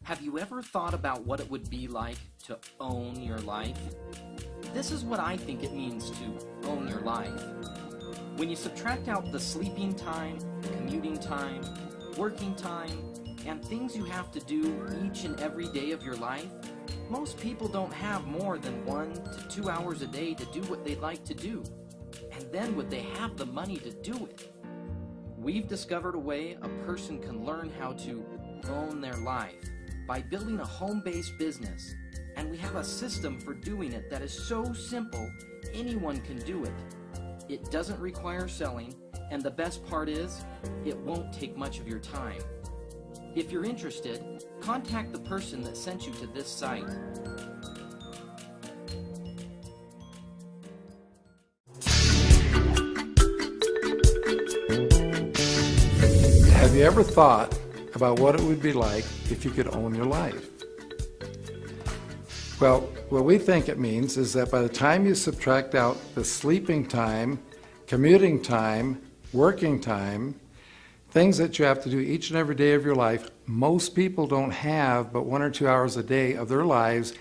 Have you ever thought about what it would be like to own your life? This is what I think it means to own your life. When you subtract out the sleeping time, commuting time, working time, and things you have to do each and every day of your life, most people don't have more than 1 to 2 hours a day to do what they'd like to do. And then would they have the money to do it? We've discovered a way a person can learn how to own their life by building a home-based business. And we have a system for doing it that is so simple, anyone can do it. It doesn't require selling, and the best part is, it won't take much of your time. If you're interested, contact the person that sent you to this site. Have you ever thought about what it would be like if you could own your life? Well, what we think it means is that by the time you subtract out the sleeping time, commuting time, working time, things that you have to do each and every day of your life, most people don't have but 1 or 2 hours a day of their lives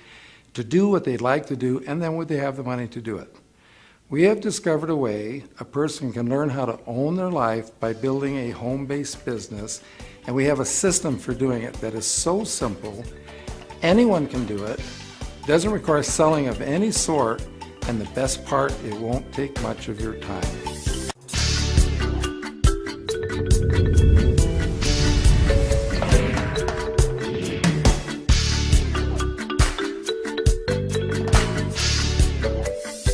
to do what they'd like to do, and then would they have the money to do it? We have discovered a way a person can learn how to own their life by building a home-based business, and we have a system for doing it that is so simple, anyone can do it, doesn't require selling of any sort, and the best part, it won't take much of your time.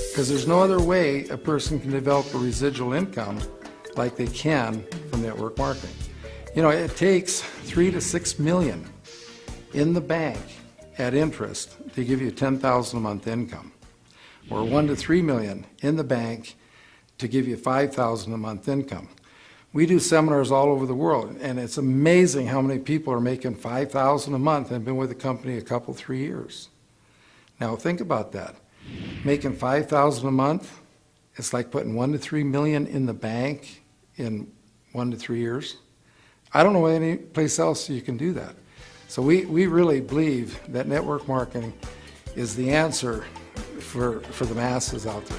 Because there's no other way a person can develop a residual income like they can from network marketing. You know, it takes 3 to 6 million in the bank at interest to give you $10,000 a month income, or 1 to 3 million in the bank to give you $5,000 a month income. We do seminars all over the world, and it's amazing how many people are making $5,000 a month and have been with the company a couple, 3 years. Now think about that. Making $5,000 a month, it's like putting 1 to 3 million in the bank in 1 to 3 years. I don't know any place else you can do that. So we really believe that network marketing is the answer for the masses out there.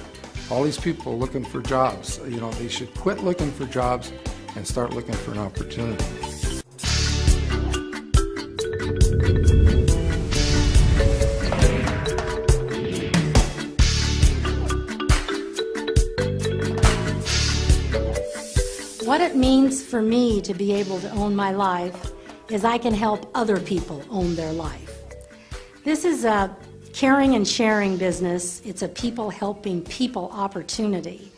All these people looking for jobs, you know, they should quit looking for jobs and start looking for an opportunity. What it means for me to be able to own my life is I can help other people own their life. This is a caring and sharing business. It's a people helping people opportunity.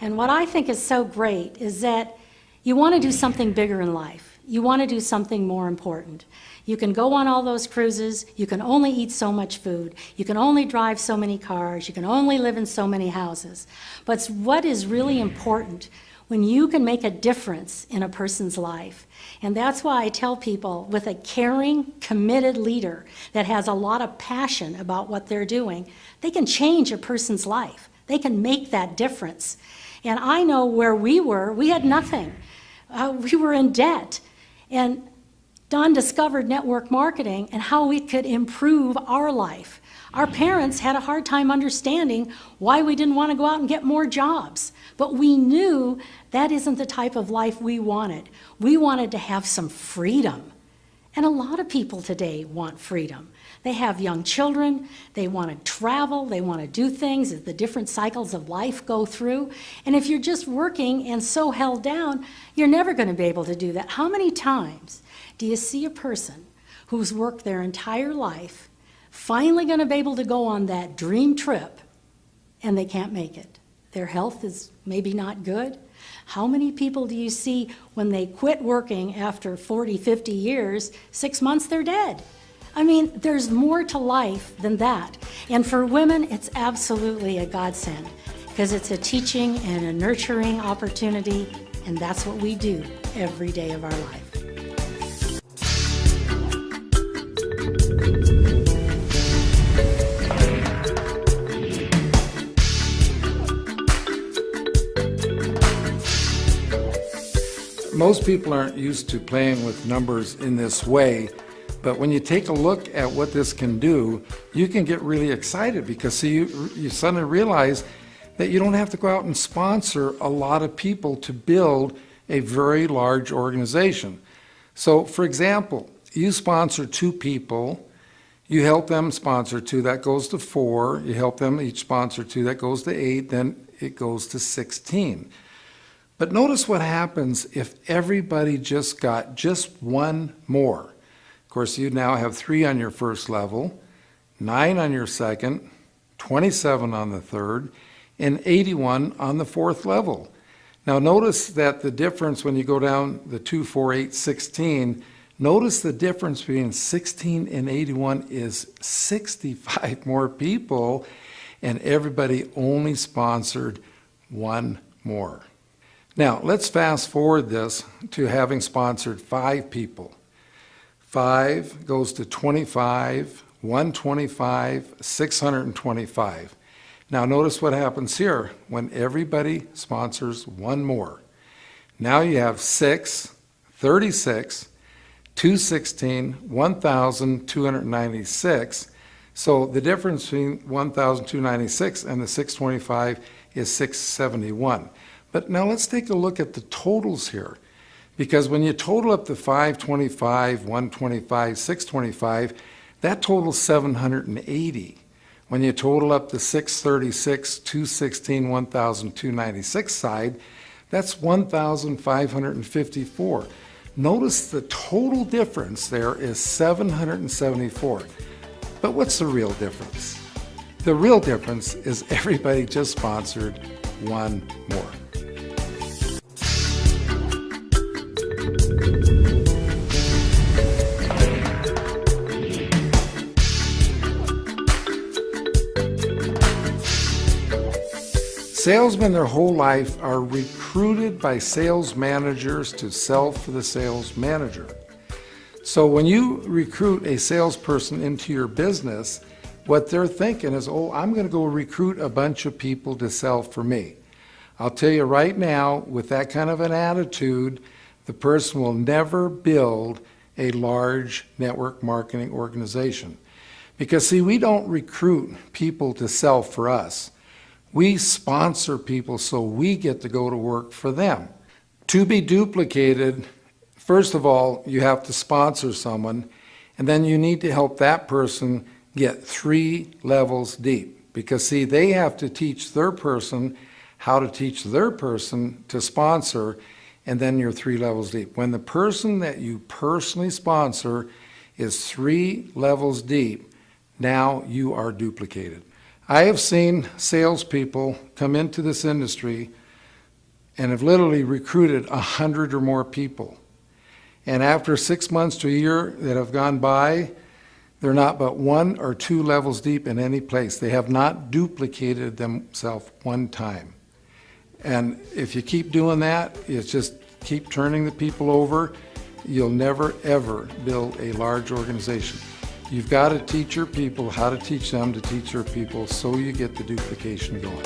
And what I think is so great is that you want to do something bigger in life. You want to do something more important. You can go on all those cruises, you can only eat so much food, you can only drive so many cars, you can only live in so many houses. But what is really important when you can make a difference in a person's life. And that's why I tell people, with a caring, committed leader that has a lot of passion about what they're doing, they can change a person's life. They can make that difference. And I know where we were, we had nothing. We were in debt. And Don discovered network marketing and how we could improve our life. Our parents had a hard time understanding why we didn't want to go out and get more jobs. But we knew that isn't the type of life we wanted. We wanted to have some freedom. And a lot of people today want freedom. They have young children, they want to travel, they want to do things as the different cycles of life go through. And if you're just working and so held down, you're never going to be able to do that. How many times do you see a person who's worked their entire life finally going to be able to go on that dream trip and they can't make it? Their health is maybe not good. How many people do you see when they quit working after 40, 50 years, 6 months they're dead? I mean, there's more to life than that. And for women, it's absolutely a godsend because it's a teaching and a nurturing opportunity, and that's what we do every day of our life. Most people aren't used to playing with numbers in this way, But when you take a look at what this can do, you can get really excited because see, you suddenly realize that you don't have to go out and sponsor a lot of people to build a very large organization. So for example, you sponsor 2 people, you help them sponsor 2, that goes to 4, you help them each sponsor 2, that goes to 8, then it goes to 16. But notice what happens if everybody just got just 1 more. Of course, you now have 3 on your first level, 9 on your second, 27 on the third, and 81 on the 4th level. Now notice that the difference when you go down the 2, 4, 8, 16, notice the difference between 16 and 81 is 65 more people, and everybody only sponsored 1 more. Now let's fast forward this to having sponsored 5 people. 5 goes to 25, 125, 625. Now notice what happens here when everybody sponsors 1 more. Now you have 6, 36, 216, 1,296. So the difference between 1,296 and the 625 is 671. But now let's take a look at the totals here. Because when you total up the 525, 125, 625, that totals 780. When you total up the 636, 216, 1,296 side, that's 1,554. Notice the total difference there is 774. But what's the real difference? The real difference is everybody just sponsored 1 more. Salesmen their whole life are recruited by sales managers to sell for the sales manager. So when you recruit a salesperson into your business, what they're thinking is, oh, I'm going to go recruit a bunch of people to sell for me. I'll tell you right now, with that kind of an attitude, the person will never build a large network marketing organization. Because see, we don't recruit people to sell for us. We sponsor people so we get to go to work for them. To be duplicated, first of all, you have to sponsor someone, and then you need to help that person get 3 levels deep. Because see, they have to teach their person how to teach their person to sponsor, and then you're 3 levels deep. When the person that you personally sponsor is 3 levels deep, now you are duplicated. I have seen salespeople come into this industry and have literally recruited 100 or more people. And after 6 months to a year that have gone by, they're not but 1 or 2 levels deep in any place. They have not duplicated themselves 1 time. And if you keep doing that, it's just keep turning the people over, you'll never ever build a large organization. You've got to teach your people how to teach them to teach their people so you get the duplication going.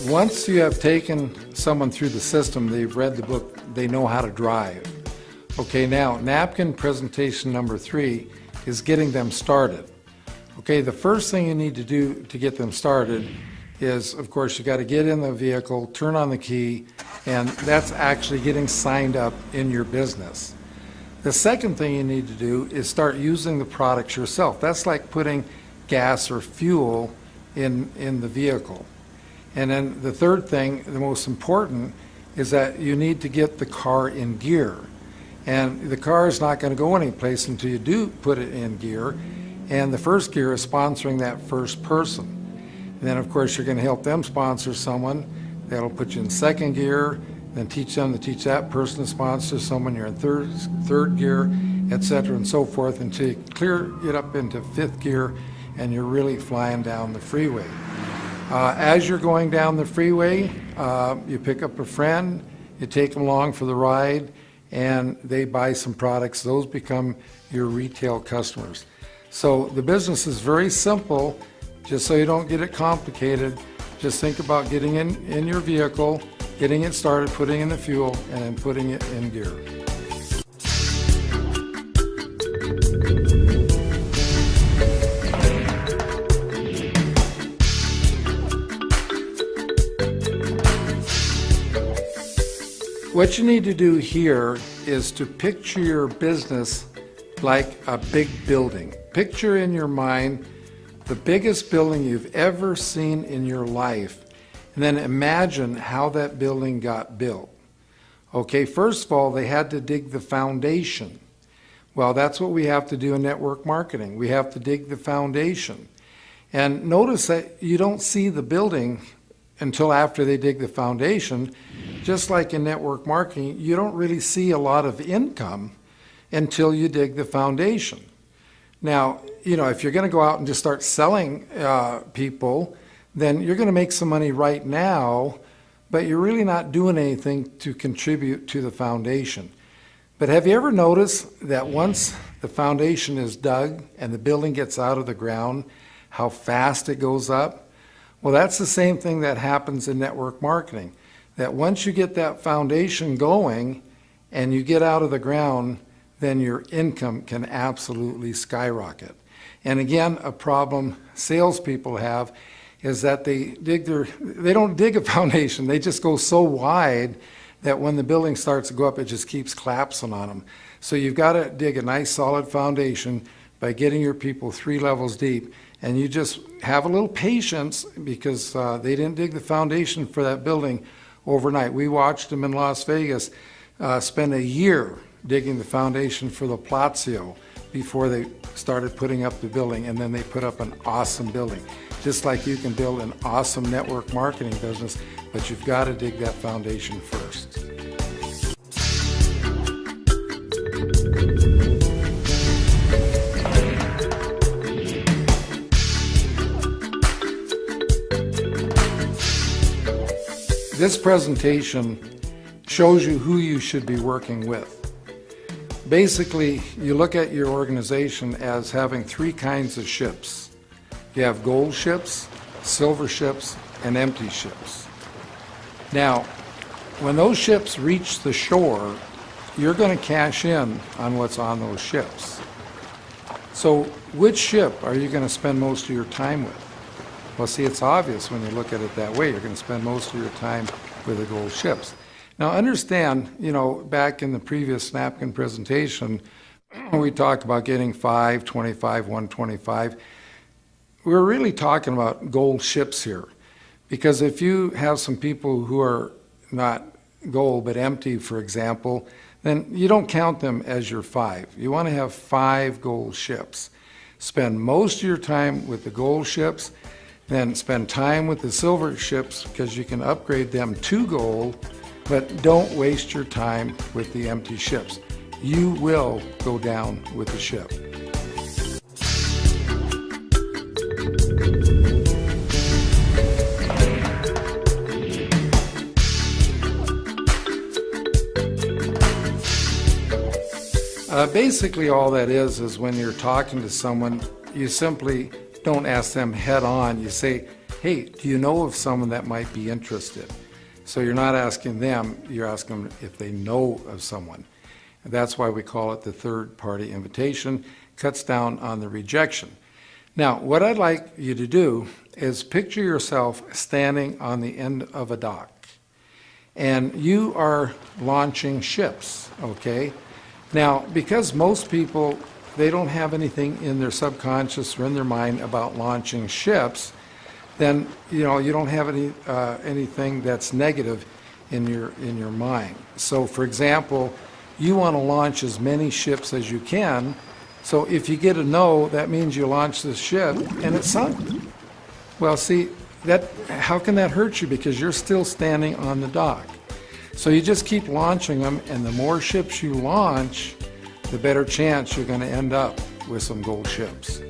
Once you have taken someone through the system, they've read the book, they know how to drive. Okay, now napkin presentation number 3 is getting them started. Okay, the first thing you need to do to get them started is, of course, you got to get in the vehicle, turn on the key, and that's actually getting signed up in your business. The second thing you need to do is start using the products yourself. That's like putting gas or fuel in the vehicle. And then the third thing, the most important, is that you need to get the car in gear. And the car is not going to go anyplace until you do put it in gear. And the first gear is sponsoring that first person. And then, of course, you're going to help them sponsor someone. That'll put you in second gear, then teach them to teach that person to sponsor someone. You're in third gear, etc., and so forth, until you clear it up into 5th gear, and you're really flying down the freeway. As you're going down the freeway, you pick up a friend, you take them along for the ride, and they buy some products. Those become your retail customers. So the business is very simple, just so you don't get it complicated. Just think about getting in your vehicle, getting it started, putting in the fuel, and then putting it in gear. What you need to do here is to picture your business like a big building. Picture in your mind the biggest building you've ever seen in your life, and then imagine how that building got built. Okay, first of all, they had to dig the foundation. Well, that's what we have to do in network marketing. We have to dig the foundation. And notice that you don't see the building until after they dig the foundation. Just like in network marketing, you don't really see a lot of income until you dig the foundation. Now, if you're going to go out and just start selling people, then you're going to make some money right now, but you're really not doing anything to contribute to the foundation. But have you ever noticed that once the foundation is dug and the building gets out of the ground, how fast it goes up? Well, that's the same thing that happens in network marketing. That once you get that foundation going and you get out of the ground, then your income can absolutely skyrocket. And again, a problem salespeople have is that they don't dig a foundation. They just go so wide that when the building starts to go up, it just keeps collapsing on them. So you've got to dig a nice solid foundation by getting your people 3 levels deep. And you just have a little patience because they didn't dig the foundation for that building overnight. We watched them in Las Vegas spend a year digging the foundation for the Palazzo before they started putting up the building, and then they put up an awesome building. Just like you can build an awesome network marketing business, but you've got to dig that foundation first. This presentation shows you who you should be working with. Basically, you look at your organization as having 3 kinds of ships. You have gold ships, silver ships, and empty ships. Now, when those ships reach the shore, you're going to cash in on what's on those ships. So which ship are you going to spend most of your time with? Well, see, it's obvious when you look at it that way. You're going to spend most of your time with the gold ships. Now understand, back in the previous napkin presentation, we talked about getting 5, 25, 125. We're really talking about gold ships here. Because if you have some people who are not gold but empty, for example, then you don't count them as your 5. You want to have 5 gold ships. Spend most of your time with the gold ships, then spend time with the silver ships because you can upgrade them to gold. But don't waste your time with the empty ships. You will go down with the ship. Basically all that is when you're talking to someone, you simply don't ask them head on. You say, hey, do you know of someone that might be interested? So you're not asking them, you're asking them if they know of someone. And that's why we call it the third-party invitation. Cuts down on the rejection. Now, what I'd like you to do is picture yourself standing on the end of a dock. And you are launching ships, okay? Now, because most people, they don't have anything in their subconscious or in their mind about launching ships, then you don't have anything that's negative in your mind. So for example, you want to launch as many ships as you can. So if you get a no, that means you launch the ship and it's sunk. Well, see, how can that hurt you? Because you're still standing on the dock. So you just keep launching them, and the more ships you launch, the better chance you're going to end up with some gold ships.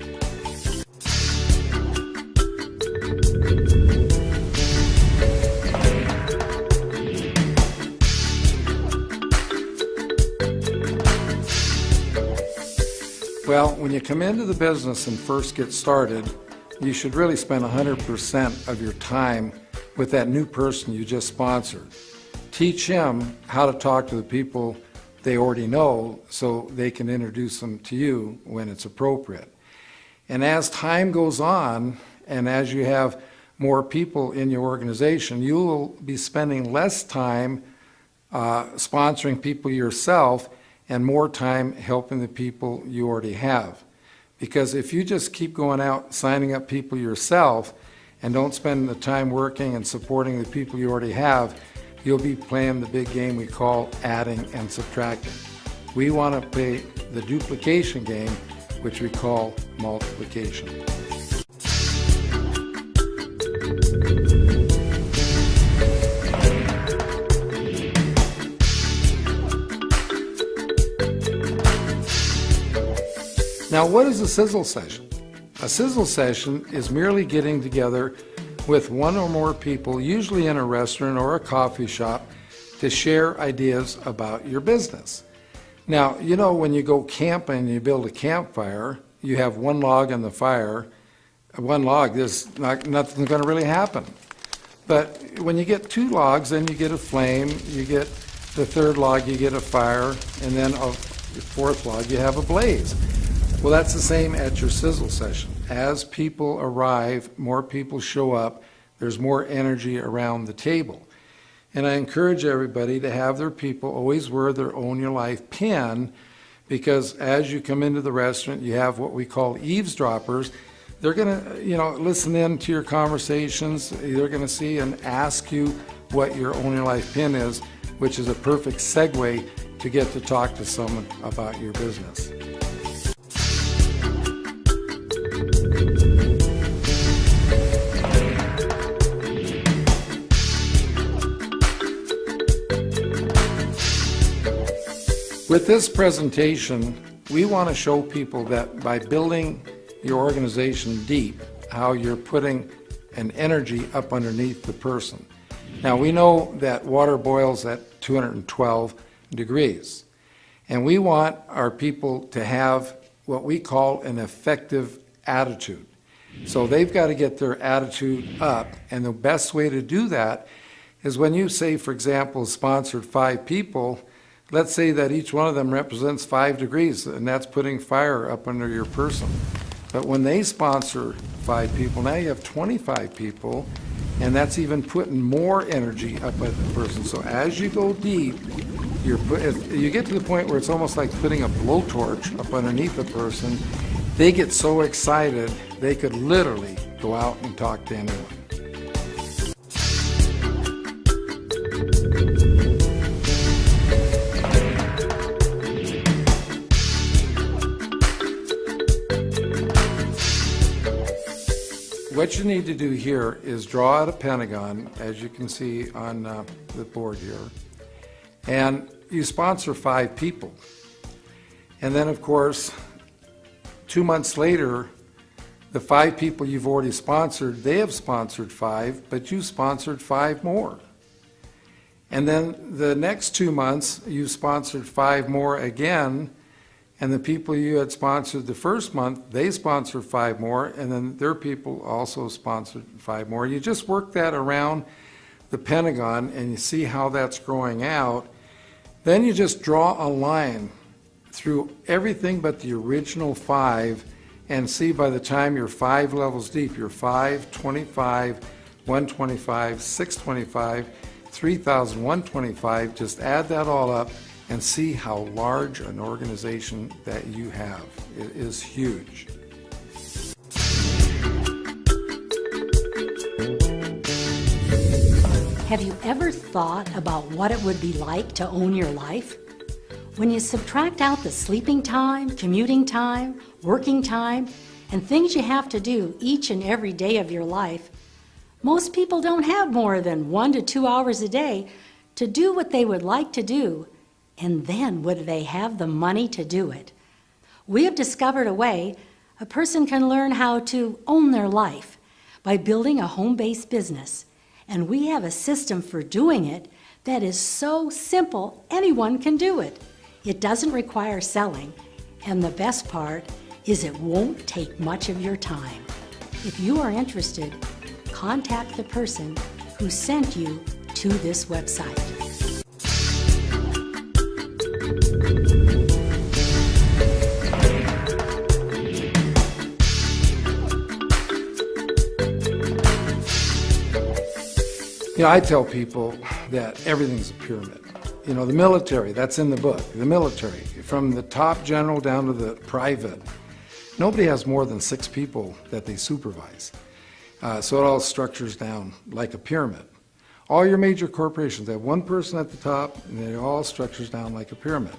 Well, when you come into the business and first get started, you should really spend 100% of your time with that new person you just sponsored. Teach him how to talk to the people they already know so they can introduce them to you when it's appropriate. And as time goes on, and as you have more people in your organization, you will be spending less time sponsoring people yourself and more time helping the people you already have. Because if you just keep going out signing up people yourself and don't spend the time working and supporting the people you already have, you'll be playing the big game we call adding and subtracting. We want to play the duplication game, which we call multiplication. Now, what is a sizzle session? A sizzle session is merely getting together with one or more people, usually in a restaurant or a coffee shop, to share ideas about your business. Now, you know, when you go camping and you build a campfire, you have one log on the fire. One log, nothing's going to really happen. But when you get two logs, then you get a flame, you get the third log, you get a fire, and then the fourth log, you have a blaze. Well, that's the same at your sizzle session. As people arrive, more people show up, there's more energy around the table. And I encourage everybody to have their people always wear their Own Your Life pin, because as you come into the restaurant, you have what we call eavesdroppers. They're going to, listen in to your conversations. They're going to see and ask you what your Own Your Life pin is, which is a perfect segue to get to talk to someone about your business. With this presentation, we want to show people that by building your organization deep, how you're putting an energy up underneath the person. Now, we know that water boils at 212 degrees, and we want our people to have what we call an effective attitude. So they've got to get their attitude up, and the best way to do that is when you say, for example, sponsored 5 people, let's say that each one of them represents 5 degrees, and that's putting fire up under your person. But when they sponsor 5 people, now you have 25 people, and that's even putting more energy up at the person. So as you go deep, you get to the point where it's almost like putting a blowtorch up underneath the person. They get so excited, they could literally go out and talk to anyone. What you need to do here is draw out a pentagon, as you can see on the board here, and you sponsor 5 people. And then, of course, 2 months later, the 5 people you've already sponsored, they have sponsored 5, but you sponsored 5 more. And then the next 2 months, you sponsored 5 more again, and the people you had sponsored the first month, they sponsored 5 more, and then their people also sponsored 5 more. You just work that around the pentagon, and you see how that's growing out. Then you just draw a line through everything but the original 5, and see by the time you're 5 levels deep, you're 5, 25, 125, 625, 3,125, just add that all up and see how large an organization that you have. It is huge. Have you ever thought about what it would be like to own your life? When you subtract out the sleeping time, commuting time, working time, and things you have to do each and every day of your life, most people don't have more than 1 to 2 hours a day to do what they would like to do. And then would they have the money to do it? We have discovered a way a person can learn how to own their life by building a home-based business. And we have a system for doing it that is so simple anyone can do it. It doesn't require selling, And the best part is it won't take much of your time. If you are interested, contact the person who sent you to this website. I tell people that everything's a pyramid. The military, that's in the book, the military, from the top general down to the private, nobody has more than 6 people that they supervise. So it all structures down like a pyramid. All your major corporations have one person at the top, and it all structures down like a pyramid.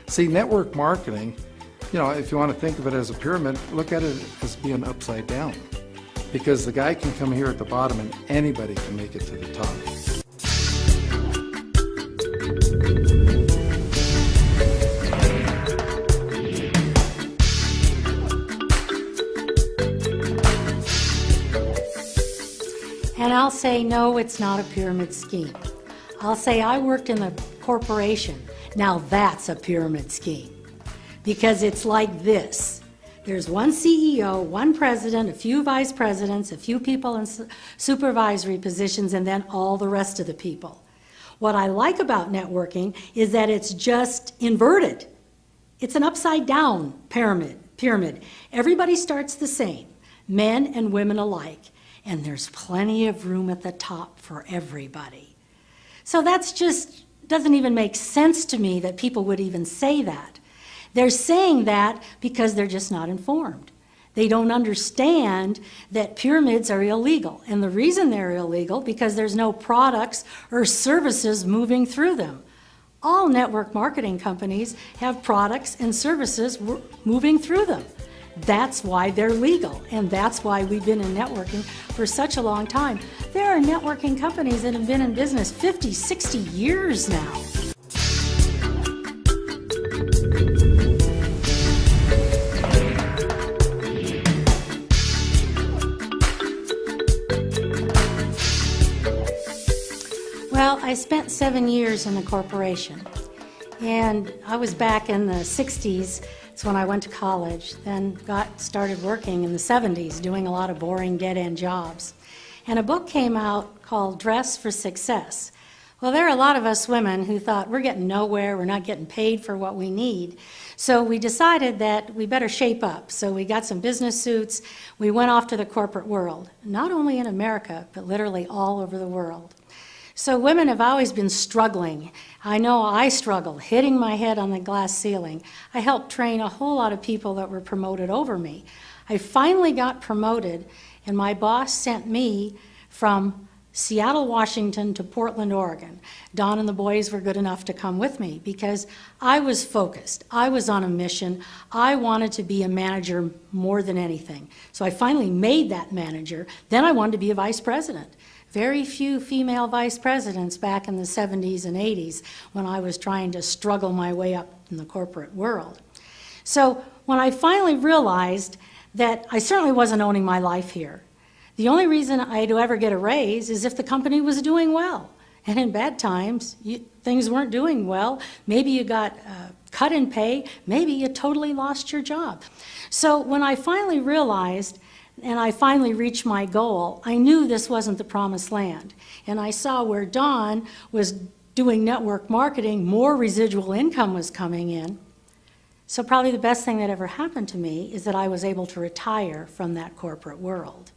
See, network marketing, if you want to think of it as a pyramid, look at it as being upside down. Because the guy can come here at the bottom and anybody can make it to the top. And I'll say, no, it's not a pyramid scheme. I'll say, I worked in a corporation. Now that's a pyramid scheme. Because it's like this. There's one CEO, one president, a few vice presidents, a few people in supervisory positions, and then all the rest of the people. What I like about networking is that it's just inverted. It's an upside down pyramid. Everybody starts the same, men and women alike, and there's plenty of room at the top for everybody. So that's just doesn't even make sense to me that people would even say that. They're saying that because they're just not informed. They don't understand that pyramids are illegal. And the reason they're illegal, because there's no products or services moving through them. All network marketing companies have products and services moving through them. That's why they're legal, and that's why we've been in networking for such a long time. There are networking companies that have been in business 50, 60 years now. Well, I spent 7 years in a corporation, and I was back in the 60s. It's when I went to college, then started working in the 70s, doing a lot of boring dead-end jobs. And a book came out called Dress for Success. Well, there are a lot of us women who thought we're getting nowhere, we're not getting paid for what we need. So we decided that we better shape up. So we got some business suits, we went off to the corporate world, not only in America, but literally all over the world. So women have always been struggling. I know I struggled, hitting my head on the glass ceiling. I helped train a whole lot of people that were promoted over me. I finally got promoted, and my boss sent me from Seattle, Washington to Portland, Oregon. Don and the boys were good enough to come with me because I was focused. I was on a mission. I wanted to be a manager more than anything. So I finally made that manager. Then I wanted to be a vice president. Very few female vice presidents back in the 70s and 80s when I was trying to struggle my way up in the corporate world. So when I finally realized that I certainly wasn't owning my life here, the only reason I'd ever get a raise is if the company was doing well. And in bad times, things weren't doing well. Maybe you got cut in pay, maybe you totally lost your job. So when I finally realized and I finally reached my goal, I knew this wasn't the promised land. And I saw where Don was doing network marketing, more residual income was coming in. So probably the best thing that ever happened to me is that I was able to retire from that corporate world.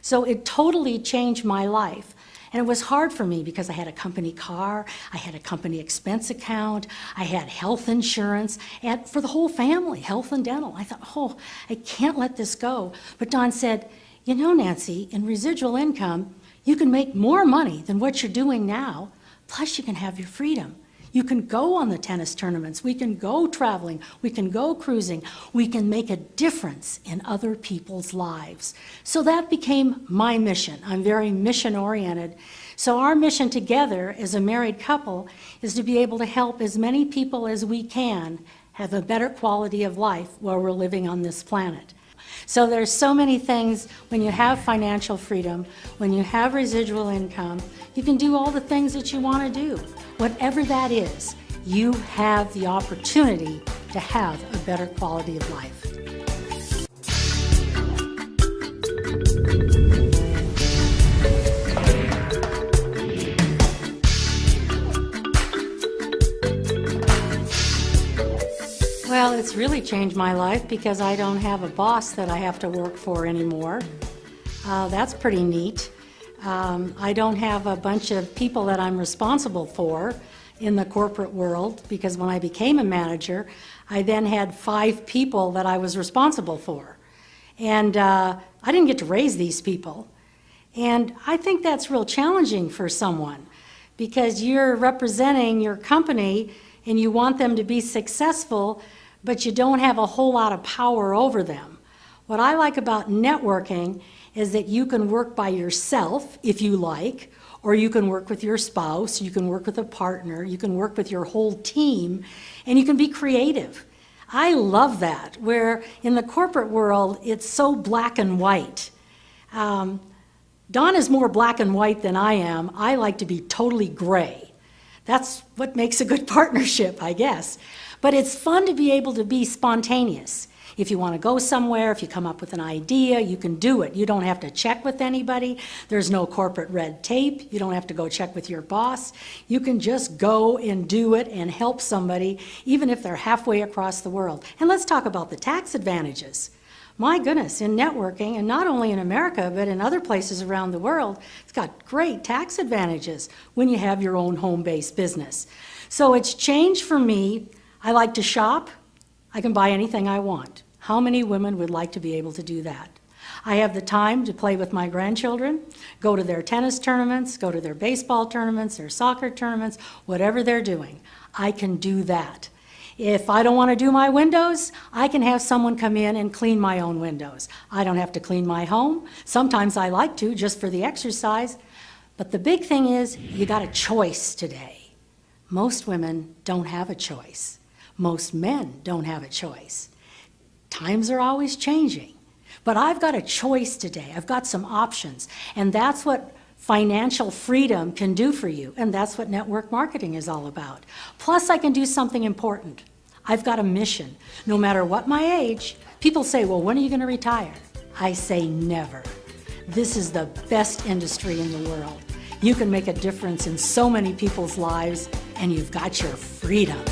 So it totally changed my life. And it was hard for me because I had a company car, I had a company expense account, I had health insurance, and for the whole family, health and dental. I thought, oh, I can't let this go. But Don said, you know, Nancy, in residual income, you can make more money than what you're doing now, plus you can have your freedom. You can go on the tennis tournaments, we can go traveling, we can go cruising, we can make a difference in other people's lives. So that became my mission. I'm very mission-oriented. So our mission together as a married couple is to be able to help as many people as we can have a better quality of life while we're living on this planet. So there's so many things when you have financial freedom, when you have residual income, you can do all the things that you want to do. Whatever that is, you have the opportunity to have a better quality of life. Well, it's really changed my life because I don't have a boss that I have to work for anymore. That's pretty neat. I don't have a bunch of people that I'm responsible for in the corporate world, because when I became a manager, I then had 5 people that I was responsible for. And I didn't get to raise these people. And I think that's real challenging for someone, because you're representing your company and you want them to be successful, but you don't have a whole lot of power over them. What I like about networking is that you can work by yourself if you like, or you can work with your spouse, you can work with a partner, you can work with your whole team, and you can be creative. I love that, where in the corporate world, it's so black and white. Don is more black and white than I am. I like to be totally gray. That's what makes a good partnership, I guess. But it's fun to be able to be spontaneous. If you want to go somewhere, if you come up with an idea, you can do it. You don't have to check with anybody. There's no corporate red tape. You don't have to go check with your boss. You can just go and do it and help somebody, even if they're halfway across the world. And let's talk about the tax advantages. My goodness, in networking, and not only in America, but in other places around the world, it's got great tax advantages when you have your own home-based business. So it's changed for me. I like to shop. I can buy anything I want. How many women would like to be able to do that? I have the time to play with my grandchildren, go to their tennis tournaments, go to their baseball tournaments, their soccer tournaments, whatever they're doing. I can do that. If I don't want to do my windows, I can have someone come in and clean my own windows. I don't have to clean my home. Sometimes I like to, just for the exercise. But the big thing is, you got a choice today. Most women don't have a choice. Most men don't have a choice. Times are always changing. But I've got a choice today. I've got some options. And that's what financial freedom can do for you. And that's what network marketing is all about. Plus, I can do something important. I've got a mission. No matter what my age, people say, well, when are you going to retire? I say never. This is the best industry in the world. You can make a difference in so many people's lives, and you've got your freedom.